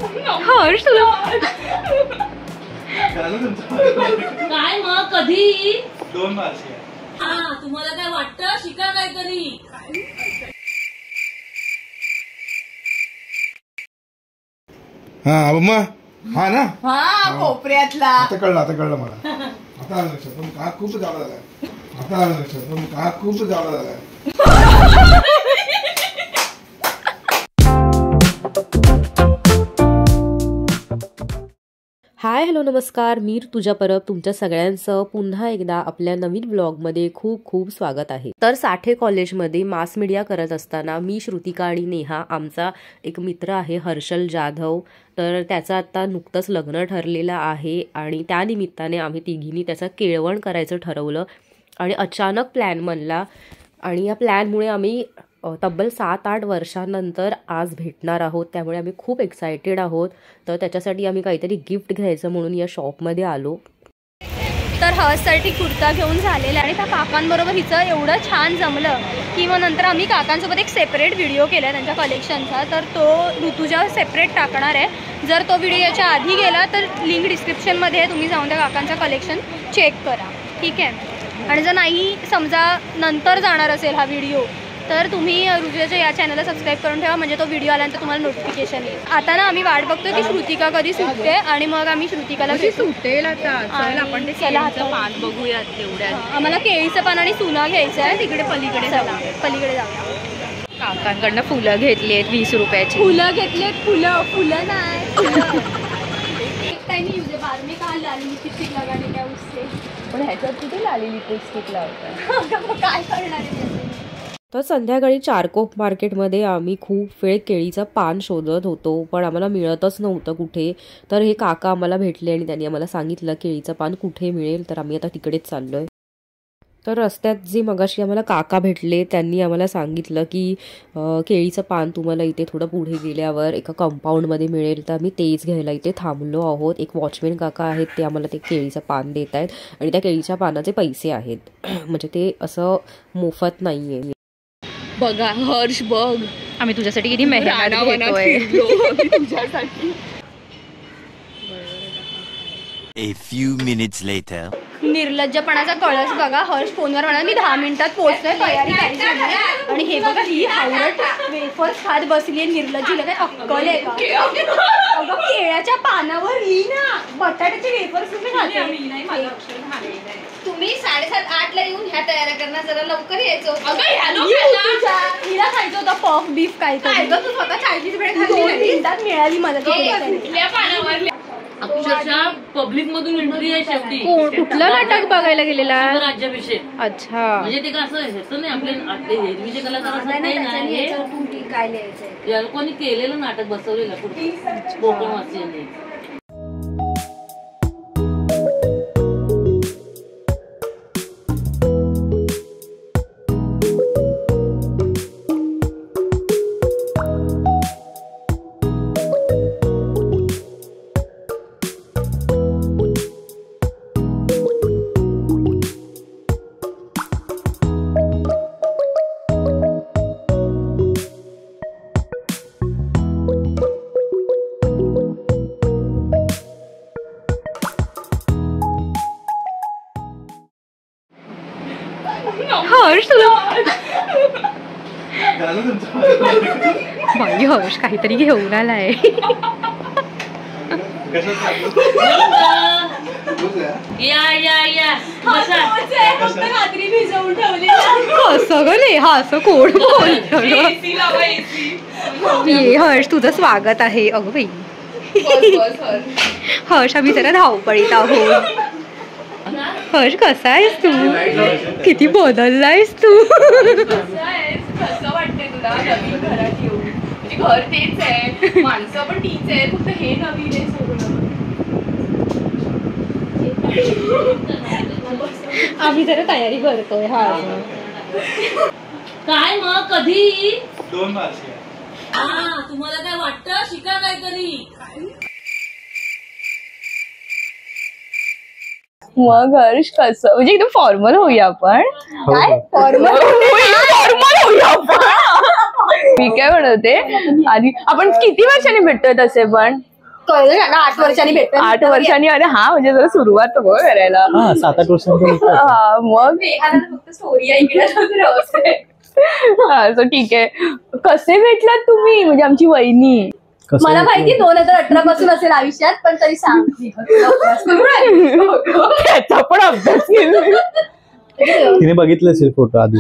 हर्ष तुला काय मग कधी 2 मार्च तुम्हाला काय वाटतं शिका काहीतरी. हा मम्मा हा ना हा कोपऱ्यातला आता कळलं मला. आता आलं लक्षात पण का खूप जाडा झालाय. आता आलं लक्षात पण का खूप जाडा झालाय. हाय हॅलो नमस्कार, मी ऋतुजा परब तुमच्या सगळ्यांचं पुन्हा एकदा आपल्या नवीन व्लॉगमध्ये खूप खूप स्वागत आहे. तर साठे कॉलेजमध्ये मास मीडिया करत असताना मी, श्रुतिका आणि नेहा, आमचा एक मित्र आहे हर्षल जाधव, तर त्याचं आता नुकतंच लग्न ठरलेलं आहे आणि त्यानिमित्ताने आम्ही तिघींनी त्याचं केळवण करायचं ठरवलं आणि अचानक प्लॅन बनला आणि या प्लॅनमुळे आम्ही तब्बल 7-8 वर्षांनंतर आज भेटणार आहोत. त्यामुळे आम्ही खूप एक्सायटेड आहोत. तर त्याच्यासाठी आम्ही काहीतरी गिफ्ट घ्यायचं म्हणून या शॉपमध्ये आलो. तर हर्षसाठी कुर्ता घेऊन झालेला आणि त्या काकांबरोबर हिचं एवढं छान जमलं की मग नंतर आम्ही काकांसोबत एक सेपरेट व्हिडिओ केला आहे त्यांच्या कलेक्शनचा. तर तो ऋतुजा सेपरेट टाकणार आहे. जर तो व्हिडिओ याच्या आधी गेला तर लिंक डिस्क्रिप्शनमध्ये आहे, तुम्ही जाऊन त्या काकांचं कलेक्शन चेक करा, ठीक आहे. आणि जर नाही समजा नंतर जाणार असेल हा व्हिडिओ तर तुम्ही ऋतुजाच्या या चॅनलला सबस्क्राईब करून ठेवा, म्हणजे तो व्हिडिओ आल्यानंतर तुम्हाला नोटिफिकेशन येईल. आता ना आम्ही वाट बघतोय की श्रुतिका कधी सुटते आणि मग आम्ही श्रुतिकाला सुटेल. आता आपण ते केळीचं पान बघूयात तेवढ्यात. आम्हाला केळीचं पान आणि सुना घ्यायचं आहे. तिकडे पलीकडे जाऊया. काकांकडनं फुलं घेतली आहेत 20 रुपयाची. फुलं घेतलेत. फुलं नाही एक टाइम यूज है, बाद में कहाँ लाली लिपस्टिक लगाने का उससे. पण ह्याच्यात कुठे लाली लिपस्टिक लावतात. काय करणार आहे. तर संध्याकाळी चारकोप मार्केटमध्ये आम्ही खूप वेळ केळीचं पान शोधत होतो, पण आम्हाला मिळतच नव्हतं कुठे. तर हे काका आम्हाला भेटले आणि त्यांनी आम्हाला सांगितलं केळीचं पान कुठे मिळेल. तर आम्ही आता तिकडेच चाललोय. तर रस्त्यात जे मगाशी आम्हाला काका भेटले त्यांनी आम्हाला सांगितलं की केळीचं पान तुम्हाला इथे थोडं पुढे गेल्यावर एका कंपाऊंडमध्ये मिळेल. तर आम्ही तेच घ्यायला इथे थांबलो आहोत. एक वॉचमॅन काका आहेत, ते आम्हाला ते केळीचं पान देत आहेत आणि त्या केळीच्या पानाचे पैसे आहेत. म्हणजे ते असं मोफत नाही आहे. बघा हर्ष बघ, आम्ही तुझ्यासाठी किती मेहनत घेतोय. तुझ्यासाठी. A few minutes later. निर्लज्जपणाचा कळस बघा. हर्ष फोनवर म्हणा मी 10 मिनिटात पोहोचतोय, तयारी करायची. आणि हे बघा ही हावरट वेफर्स खात बसली. निर्लज्जीला काय अक्कल आहे का? अगं केळ्याच्या पानावर लिही ना, बटाट्याचे वेफर्स तुम्ही खाते. तुम्ही 7:30-8 ला येऊन ह्या तयाऱ्या करणार, जरा लवकर यायचं. हिला खायचं होतं पफ बीफ काय तर तू स्वतः 40 वेळ 2 मिनिटात मिळाली मला. अक्षरशः पब्लिक मधून एंट्री आहे शेवटी. कुठलं नाटक बघायला गेलेला? राज्याभिषेक. अच्छा, म्हणजे ते कसं ह्याचं नाही, आपले हेरवीचे कलाकार काय लिहायचंय या लोकांनी केलेलं नाटक बसवलेलं कोकणवासियांनी. हर्ष बाई, हर्ष काहीतरी घेऊन आलाय. रात्री भिजवून ठेवली. असं ग नाही, हा असं कोण बोलतो. ये हर्ष तुझं स्वागत आहे. अगं बाई हर्ष, आम्ही जरा धावपळीत आहोत. हर्ष कसा आहेस तू? किती बदललायस तू. कसं वाटतंय तुला नवीन घरात येऊन? म्हणजे घर तेच आहे, माणसं पण तीच आहे, फक्त हे नवीन आहे सगळं. आम्ही जरा तयारी करतोय. हा काय मग कधी 2 मार्च तुम्हाला काय वाटतं शिका काहीतरी. मग हर्ष कसं, म्हणजे एकदम फॉर्मल होऊया आपण. काय फॉर्मल होऊया आपण. मी काय म्हणते, आधी आपण किती वर्षांनी भेटतोय तसे पण? कळलं ना 8 वर्षांनी भेटतो. 8 वर्षांनी. अरे हा म्हणजे जरा सुरुवात हो करायला. 7-8 वर्षांपर्यंत. मग फक्त स्टोरी ऐकल्या. असं ठीक आहे. कसे भेटलात तुम्ही म्हणजे आमची वहिनी? मला माहिती 2018 पासून असेल आयुष्यात, पण तरी सांग. त्याचा पण अभ्यास केला. तिने बघितले असेल फोटो आधी.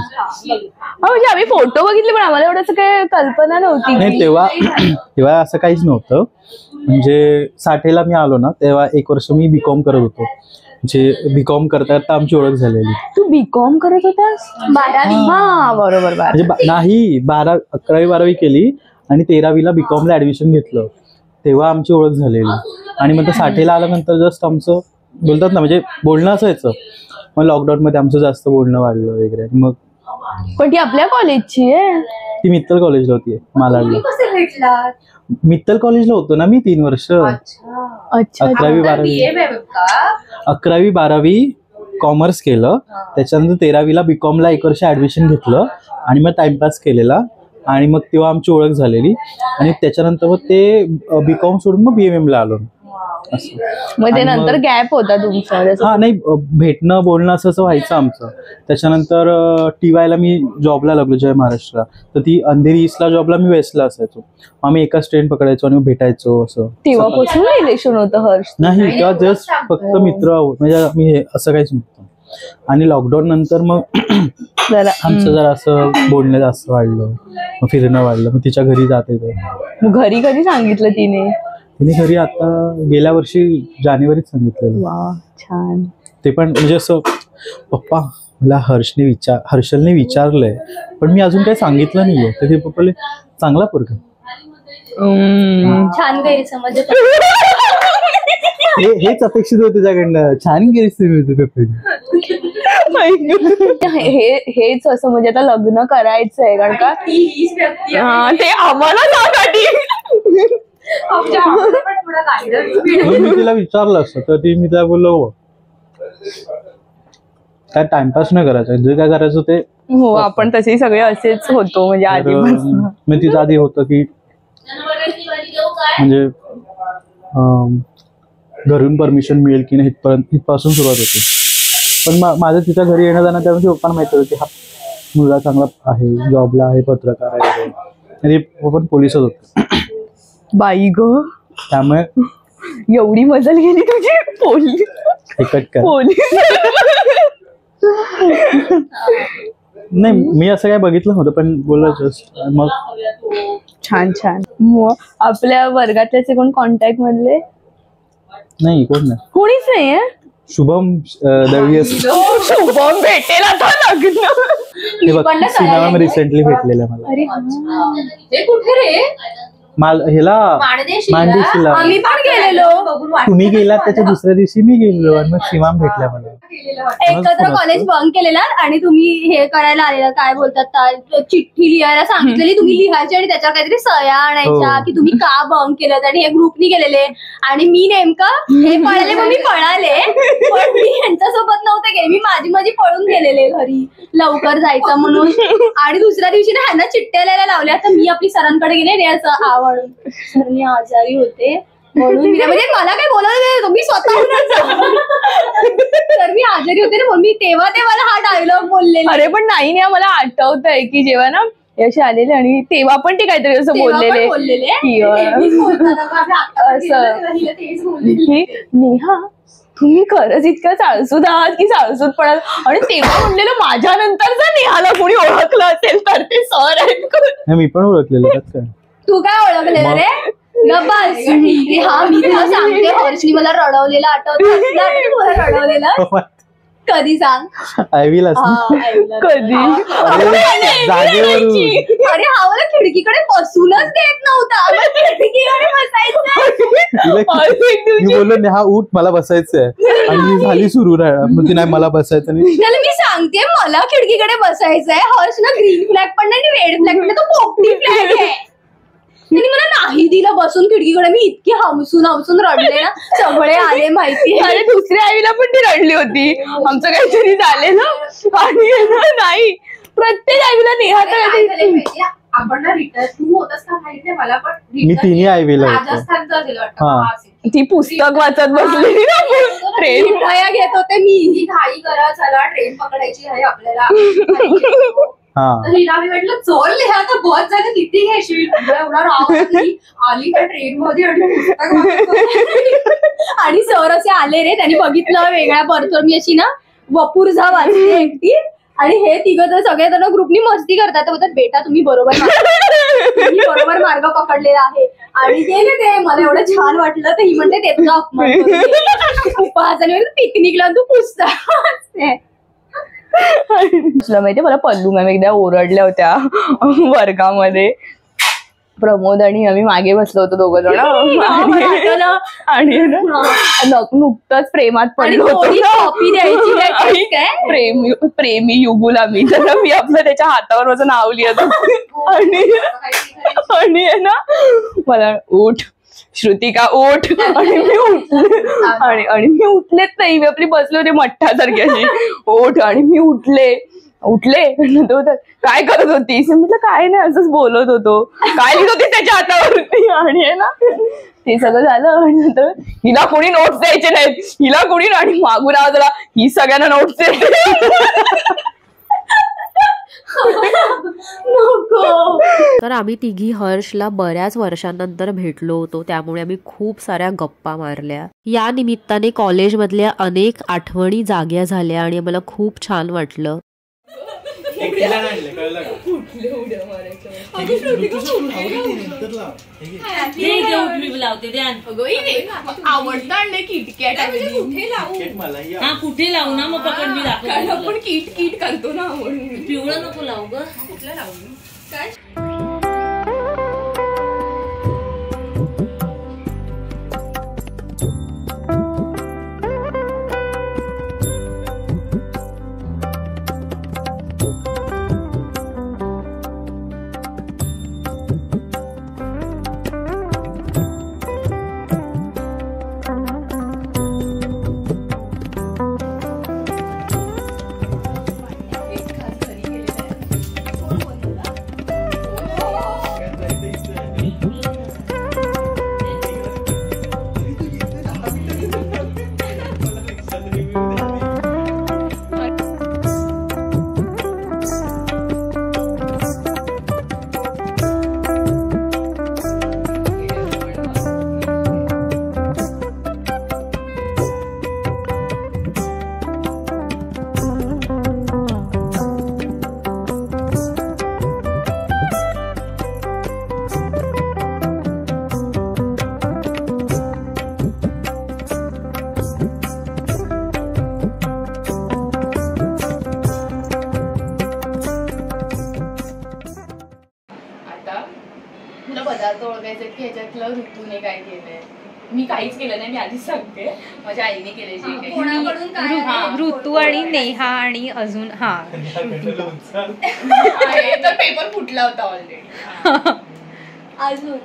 म्हणजे आम्ही फोटो बघितले पण आम्हाला एवढं काही कल्पना नव्हती. नाही तेव्हा असं काहीच नव्हतं. म्हणजे साठेला मी आलो ना तेव्हा 1 वर्ष मी बीकॉम करत होतो. म्हणजे बीकॉम करता करता आमची ओळख झालेली. तू बीकॉम करत होतास? 12वी. हा बरोबर. म्हणजे नाही 11वी-12वी केली आणि 13वीला बीकॉमला ऍडमिशन घेतलं. तेव्हा आमची ओळख झालेली. आणि मग साठेला आल्यानंतर जस्ट आमचं बोलतात ना म्हणजे बोलणं असायचं. मग लॉकडाऊन मध्ये आमचं जास्त बोलणं वाढलं वगैरे. मग पण ती आपल्या कॉलेजची आहे? ती मित्तल कॉलेजला होती मालाडला. मित्तल कॉलेजला होतो ना मी 3 वर्ष. 11वी-12वी कॉमर्स केलं. त्याच्यानंतर 13वीला बीकॉमला 1 वर्ष ऍडमिशन घेतलं आणि मग टाइमपास केलेला. आणि मग तेव्हा आमची ओळख झालेली. आणि त्याच्यानंतर मग ते बीकॉम सोडून मग BMM ला आलो. मग ते नंतर गॅप होता तुमचा? हा नाही भेटणं बोलणं असं व्हायचं आमचं. त्याच्यानंतर TY ला मी जॉबला लागलो जय महाराष्ट्र. तर ती अंधेरी ईस्टला जॉबला, मी वेस्टला असायचो. आम्ही एकाच ट्रेन पकडायचो आणि भेटायचो. असं तेव्हापासून रिलेशन होतं हर्ष? नाही तेव्हा जस्ट फक्त मित्र आहोत. म्हणजे मी असं काहीच नव्हतं. आणि लॉकडाऊन नंतर मग आमचं जरा असं बोलणं जास्त वाढलं. मग फिरणं वाढलं. मग तिच्या घरी जाते. घरी कधी सांगितलं तिने? तिने घरी आता गेल्या वर्षी जानेवारीत सांगितलं. वा छान. ते पण म्हणजे असं पप्पा मला हर्षलने विचारलंय पण मी अजून काही सांगितलं नाहीये. तर ते पप्पाले चांगला पोरगा. छान गैरसमज. हेच अपेक्षित होतं तुझ्याकडनं. छान गैरसमज. हेच असं म्हणजे आता लग्न करायचंय कारण का ते आम्हाला मी तिला विचारलं असतं तर मी तिला बोललो काय टाइमपास नाही करायचा. जे काय करायचं ते. हो आपण तसे सगळे असेच होतो म्हणजे आधीपासून. मी तिचं आधी होतं की म्हणजे घरून परमिशन मिळेल की नाही इथपासून सुरुवात होती. पण माझं तिच्या घरी येणं जाणं त्यामुळे पप्पांना माहिती होतं की हा मुलगा चांगला आहे, जॉबला आहे, पत्रकार आहे. आणि पण पोलिसच होते. बाई ग त्यामुळे एवढी मजल गेली तुझी. पोलीस नाही मी असं काय बघितलं होतं पण बोललं जस्ट. मग छान छान. मग आपल्या वर्गातल्याचे कोण कॉन्टॅक्ट मधले? नाही कोण नाही. कोणीच नाहीये. शुभम दळवी. शुभम भेटेल आता लग्न. सिनेमा रिसेंटली भेटलेला मला. अरे कुठे रे? ह्याला माणदेशीला. आम्ही पण गेलेलो. तुम्ही गेलात त्याच्या दुसऱ्या दिवशी मी गेलेलो आणि मग सीमा भेटल्या मला. एकत्र कॉलेज बंक केलेला आणि तुम्ही हे करायला आलेला काय बोलतात चिठ्ठी लिहायला सांगितलेली. तुम्ही लिहायची आणि त्याच्यावर काहीतरी सह्या आणायच्या की तुम्ही का बंक केलं. आणि हे ग्रुपनी गेलेले आणि मी नेमकं हे पळाले. मग मी पळाले पण मी यांच्यासोबत नव्हते गेले. मी माझी पळून गेलेले घरी लवकर जायचं म्हणून. आणि दुसऱ्या दिवशी ना ह्यांना चिठ्ठ्या लिहायला लावल्या. तर मी आपली सरांकडे गेले रे असं आवडून. सर मी आजारी होते म्हणून म्हणजे मला काही बोलायला मी स्वतःहूनच तर मी आजारी होते ना म्हणून मी तेव्हा मला हा डायलॉग बोलले. अरे पण नाही ना मला आठवत आहे की जेव्हा ना यश आलेले आणि तेव्हा पण ते काहीतरी असं बोललेले की नेहा तुम्ही खरंच इतकं चाळसूद आहात की चाळसूद पडाल. आणि तेव्हा म्हणलेलं माझ्यानंतर जर नेहाला कोणी ओळखलं असेल तर ते सर आहेत. मी पण ओळखलेलं. तू काय ओळखलेलं रे? बस हा मी तुला सांगते हर्षनी मला रडवलेलं आठवतं. रडवलेलं कधी सांग? आयवीला कधी? अरे हा मला खिडकीकडे बसूनच देत नव्हता. खिडकीकडे बसायचं. मी बोललो नेहा उठ मला बसायचंय आणि झाली सुरू मग ती नाही मला बसायचं नाही. त्याला मी सांगते मला खिडकीकडे बसायचंय. हर्ष ना ग्रीन फ्लॅग पण नाही रेड फ्लॅग पण तो पोपटी फ्लॅग आहे. त्यांनी मला नाही दिलं बसून खिडकीकडे. मी इतकी हमसून रडले ना सगळे आले माहिती. अरे दुसऱ्या आईला पण ती रडली होती. आमचं काहीतरी झालेलं आणि नाही प्रत्येक आईला नेहा आपण ना रिटर्न तू होतस का माहित नाही मला, पण मी तिन्ही आयवीला होतो. राजस्थानचा दिलं हा. वाटतं. ती पुस्तक वाचत बसलेली ना ट्रेन. वया घेत होते मी, घाई करा चला ट्रेन पकडायची आहे आपल्याला. तर हिला मी म्हटलं चल लिहा आता बहुत झालं किती घेशील, एवढा राव आली त्या ट्रेन मध्ये आणि सर असे आले रे, त्यांनी बघितलं वेगळ्या बर्थवर मी अशी ना वपुर्झा वाचली एकटी, आणि हे तिघं तर सगळे जण ग्रुपनी मस्ती करतात, बोलतात बेटा तुम्ही बरोबर मार्ग पकडलेला आहे. आणि गेले ते, मला एवढं छान वाटलं. तर ही म्हणते त्याचा अपमान उपहास आणि पिकनिकला तू पुस्तक. तुला माहितीये मला पल्लू मॅम एकदा ओरडल्या होत्या वर्गामध्ये. प्रमोद आणि आम्ही मागे बसलो होतो दोघं जण, आणि नुकतंच प्रेमात पडलो होतो. प्रेमी युगुल आम्ही, तर मी आपलं त्याच्या हातावर माझं नाव लिहित होतो. आणि ना मला उठ श्रुतिका उठ, आणि मी उठले आणि मी उठलेच नाही, मी आपली बसले होते मठ्ठासारखी अशी. उठ, आणि मी उठले काय करत होतीस म्हटलं काय नाही असंच बोलत होतो. काय लिहित होती त्याच्या हातावरती, आणि आहे ना ते सगळं झालं. आणि नंतर हिला कोणी नोट्स द्यायचे नाहीत, हिला कोणी, आणि मागून आवाज आला ही सगळ्यांना नोट्स देते. तर आम्ही तिघी हर्षला बऱ्याच वर्षांनंतर भेटलो होतो, त्यामुळे आम्ही खूप साऱ्या गप्पा मारल्या. या निमित्ताने कॉलेजमधल्या अनेक आठवणी जाग्या झाल्या आणि मला खूप छान वाटलं. आवडतं आणले किटकॅट कुठे लावू ना, मग पकड मी दाखवतो. आपण किट करतो ना, पिवळं नको लावू ग. कुठलं लावू काय. पदार्थ ओळखायचे की ह्याच्यातलं ऋतूने काय केलंय. मी काहीच केलं नाही, मी आधीच सांगते, माझ्या आईने केले जे काही. ऋतू आणि नेहा आणि अजून तर पेपर फुटला होता ऑलरेडी. अजून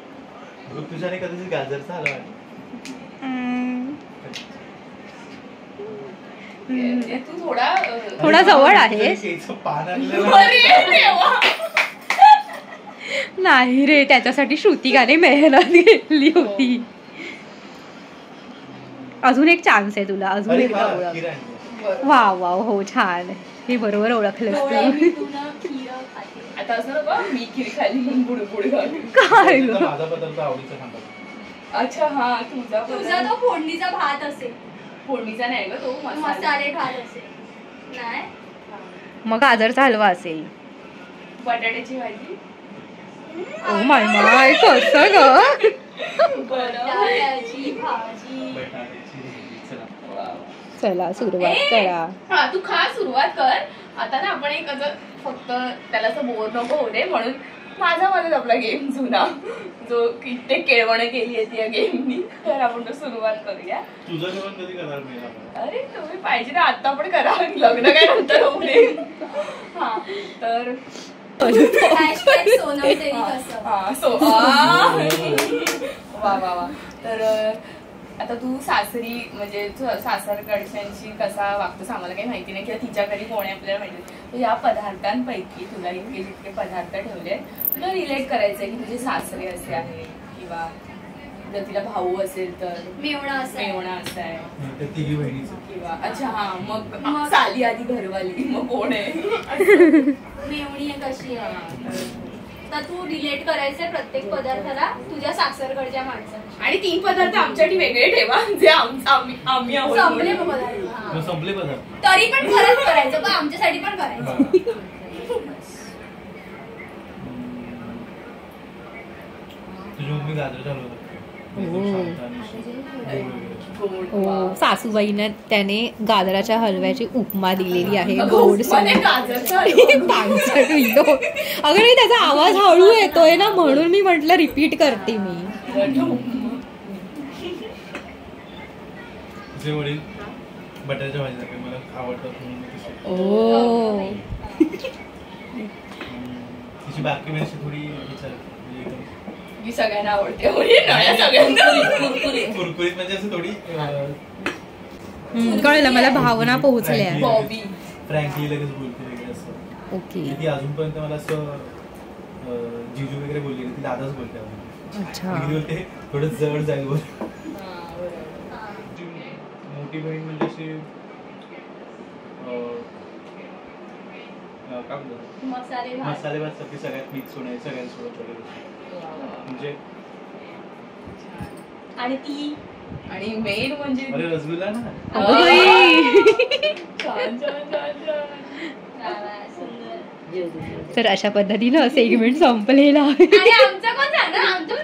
ऋतूच्याने कधी गाजरचा हलवा तू थोडा जवळ आहे. नाही रे, त्याच्यासाठी श्रुतिकाने मेहनत घेतली होती. अजून एक चान्स आहे तुला, अजून एक ओळख. वा वा, हो छान, हे बरोबर ओळखलं. आता असं मी खीर खाली म्हणून पुढे पुढे काय. अच्छा हा, तुझा तो फोडणीचा भात असेल. फोडणीचा नाही ग, तो मसाले भात असेल. नाही, मग गाजरचा हलवा असेल. बटाट्याची भाजी. ओ माय माय, कसं ग. चला सुरुवात करा. हा, तू खा, सुरुवात कर. आता ना आपण एक असं फक्त त्याला असं बोर नको होऊ दे म्हणून माझा आपला गेम जुना जो कित्येक केळवण केली आहे त्या गेमनी, तर आपण तो सुरुवात करूया. तुझं जेवण कधी करणार मी? अरे तुम्ही पाहिजे ना आता पण करा, लग्न काय नंतर होऊ दे. हा, तर वा वा वा. तर आता तू सासरी म्हणजे सासरकडच्यांशी कसा वागतोस आम्हाला काही माहिती नाही किंवा तिच्या घरी कोण आहे आपल्याला माहिती नाही. तर या पदार्थांपैकी तुला इतके जितके पदार्थ ठेवले तुला रिलेट करायचंय की तुझे सासरे असे आहे किंवा जर तिला भाऊ असेल तर मेवणा असं आहे किंवा अच्छा हा मग साली आधी घरवाली मग कोण आहे मेवणी आहे कशी आहे. तर तू रिलेट करायचंय प्रत्येक पदार्थाला तुझ्या सासरकडच्या माणसांशी. आणि 3 पदार्थ आमच्यासाठी वेगळे ठेवा जे आम्ही आहोत. संपले मग पदार्थ. संपले पदार्थ तरी पण खरंच करायचं पण आमच्यासाठी पण करायचं. तुझी मम्मी गाजर चालवत सासूबाईनं त्याने गाजराच्या हलव्याची उपमा दिलेली आहे गोड अगं नाही त्याचा आवाज हळू येतोय ना म्हणून मी म्हटलं रिपीट करते मी. तुझे वडील बटाट्याच्या भाजी मला आवडतात. ओ तिची बाकी म्हणजे थोडी सगळ्यांना आवडते सगळ्यांना कुरकुरीत म्हणजे असं थोडी कळलं मला भावना पोहोचल्या. बॉबी फ्रँकली लगेच बोलते वगैरे असं. ओके ती अजूनपर्यंत मला असं जिजू वगैरे बोलली ती दादाच बोलते. अच्छा बोलते थोडं जड जाईल बोल. मोठी बहीण म्हणजे अशी काय बोलतात मसाले भात सारखी सगळ्यात मिक्स होणे सगळ्यांसोबत वगैरे म्हणजे. आणि ती आणि मेन म्हणजे अरे रसगुल्ला ना. तर अशा पद्धतीनं सेगमेंट संपलेला आहे. आमचं कोण झालं आमचं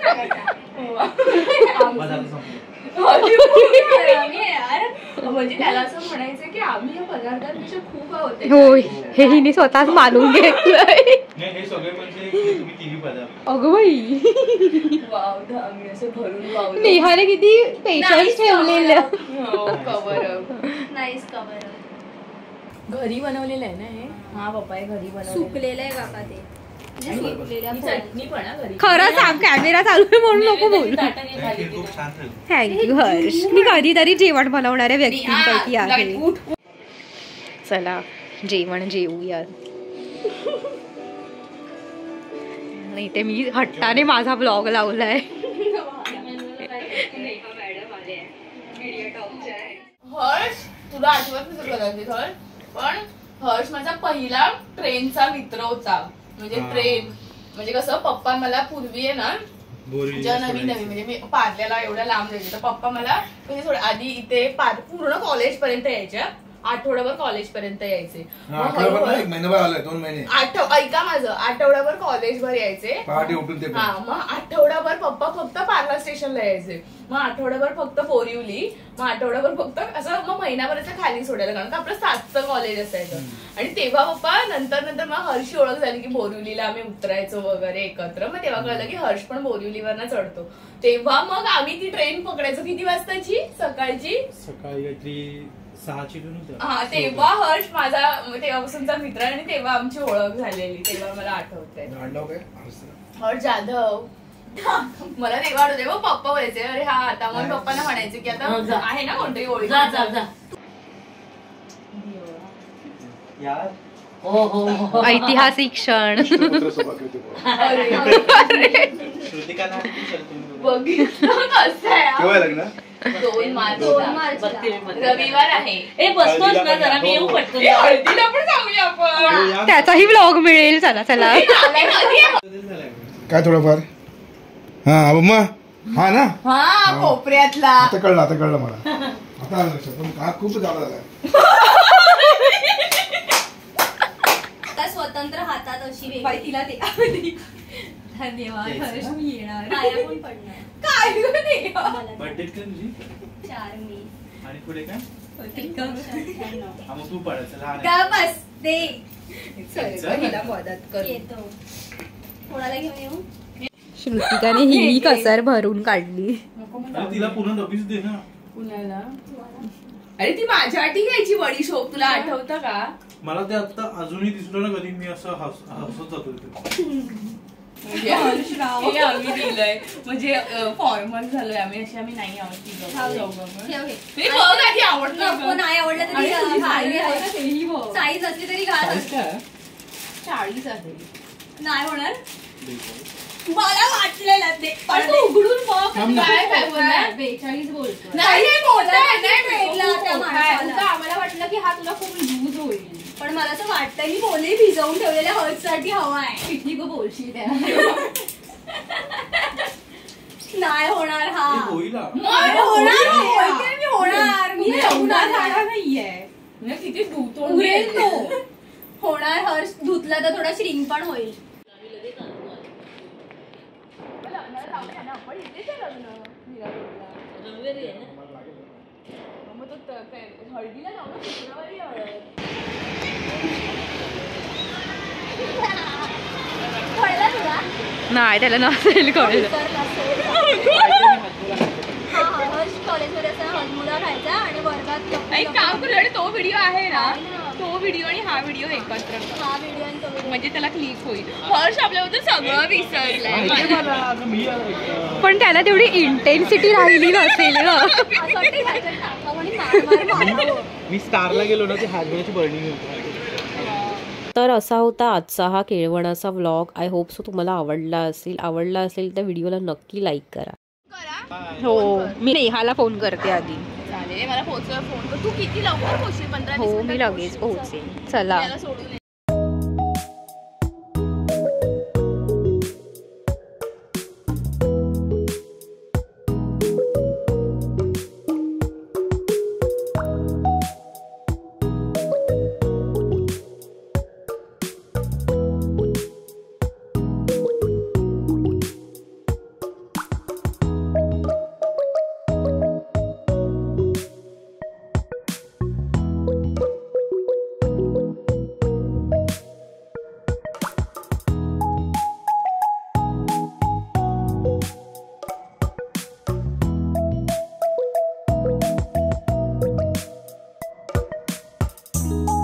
म्हणजे त्याला असं म्हणायचं की आम्ही या पदार्थांपेक्षा खूप आवडते. होय हे हिने स्वतःच मानून घेतलंय. हे सगळे म्हणजे तुम्ही तिन्ही पदार्थ. अगं बाई वाव आम्ही असं भरून वाव. नेहाने किती पेशन्स ठेवलेलं. Cover nice cover. घरी बनवलेलं आहे ना हे. हा पप्पा हे घरी बनवलेलं सुकलेलं आहे काका ते. चटणी पण घरी. खरं सांग कॅमेरा चालू आहे म्हणून नको बोल. खूप छान झालं. थँक्यू हर्ष. मी कधीतरी जेवण बनवणाऱ्या व्यक्तींपैकी आहे. चला जेवण जेवूया. नाही ते मी हट्टाने माझा ब्लॉग लावलाय. हर्ष तुला आठवत नसेल कदाचित हर्ष पण हर्ष माझा पहिला ट्रेनचा मित्र होता. म्हणजे ट्रेन म्हणजे कसं पप्पा मला पूर्वी आहे ना जेव्हा नवीन म्हणजे मी पार्ल्याला एवढ्या लांब जायचे तर पप्पा मला म्हणजे थोडं आधी इथे पूर्ण कॉलेज पर्यंत यायच्या. आठवड्याभर कॉलेज पर्यंत यायचे. ऐका माझं आठवड्याभर कॉलेजभर यायचे. हा मग आठवड्याभर पप्पा फक्त पार्ला स्टेशनला यायचे. मग आठवड्याभर फक्त बोरिवली. मग आठवड्याभर फक्त असं मग महिनाभराच्या खाली सोडायला कारण का आपलं 7चं कॉलेज असायचं. आणि तेव्हा पप्पा नंतर मग हर्षी ओळख झाली की बोरिवलीला आम्ही उतरायचो वगैरे एकत्र. मग तेव्हा कळलं की हर्ष पण बोरिवलीवरनं चढतो. तेव्हा मग आम्ही ती ट्रेन पकडायचो. किती वाजताची सकाळी काहीतरी 6ची ट्रेन होती. हा तेव्हा हर्ष माझा तेव्हापासूनचा मित्र आणि तेव्हा आमची ओळख झालेली. तेव्हा मला आठवतंय हर्ष जाधव. मला तेव्हा आठवते मग पप्पा बोलायचे अरे हा आता मग पप्पांना म्हणायचे की आता आहे ना कोणतरी ओळख. ऐतिहासिक क्षण. बघितलं कसं आहे. 2 मार्च रविवार आहे. बसतोच ना जरा मी येऊ पटकन. हळदीला पण सांगूया आपण. त्याचाही ब्लॉग मिळेल. चला चला काय थोडंफार. हा मम्मा हा ना हा कोपऱ्यातला. आता कळलं मला. आता आलं लक्षात पण का खूप जादा झालाय. आता स्वतंत्र हातात अशी बाई तिला ते धन्यवाद हर्ष मी येणार. पाया पण पडणार. काय बर्थडे का तुझी 4 मे. आणि पुढे काय मग तू पडायचं लहान का बस दे हिला मदत कर. येतो. कोणाला घेऊन येऊ. श्रुतिकाने ही कसर भरून काढली. तिला पूर्ण डबीच दे ना. कुणाला अरे ती माझ्यासाठी घ्यायची वडी शोप. तुला आठवतं का. मला ते आता अजूनही दिसलं ना कधी मी असं हसत जातो. हे आम्ही दिलंय म्हणजे फॉर्मल झालोय आम्ही अशी आम्ही नाही आवडती नको नाही आवडलं तरी साईज असली तरी घाल 40 आहे नाही होणार मला वाटलेलं ते पण तू उघडून बघ काय बोलला 42 बोलतो नाही आम्हाला वाटलं की हा तुला खूप लूज होईल पण मला असं वाटतं मी बोले भिजवून ठेवलेल्या हळदसाठी हवा आहे किती गो बोलशील त्या नाही होणार हा होणार मी नाहीये किती उरेल तो होणार हर्ष धुतला तर थोडा श्रिंक पण होईल हळदीला जाऊ शुक्रवारी कळलं तुला नाही त्याला नसेल कळलं हर्ष कॉलेजमध्ये असताना हजमुला खायचा आणि वर्गात एक काम करू आणि तो व्हिडिओ आहे ना तो व्हिडिओ आणि हा व्हिडिओ एकत्र हा व्हिडिओ आणि तो व्हिडिओ म्हणजे त्याला क्लिक होईल हर्ष आपल्याबद्दल सगळं विसरलंय पण त्याला तेवढी इंटेन्सिटी राहिली नसेल ग मी स्टारला गेलो ना ते हाजबेची बर्निंग होती. तर असा होता आजचा हा केळवणाचा व्लॉग. आय होप सो तुम्हाला आवडला असेल तर व्हिडिओला नक्की लाईक करा. हो मी नेहाला फोन करते आधी. चालेल मला पोहोचव फोन कर. तू किती लवकर पोहोचशील 15 हो मी लगेच पोहोचेन. चला सोडून Thank you.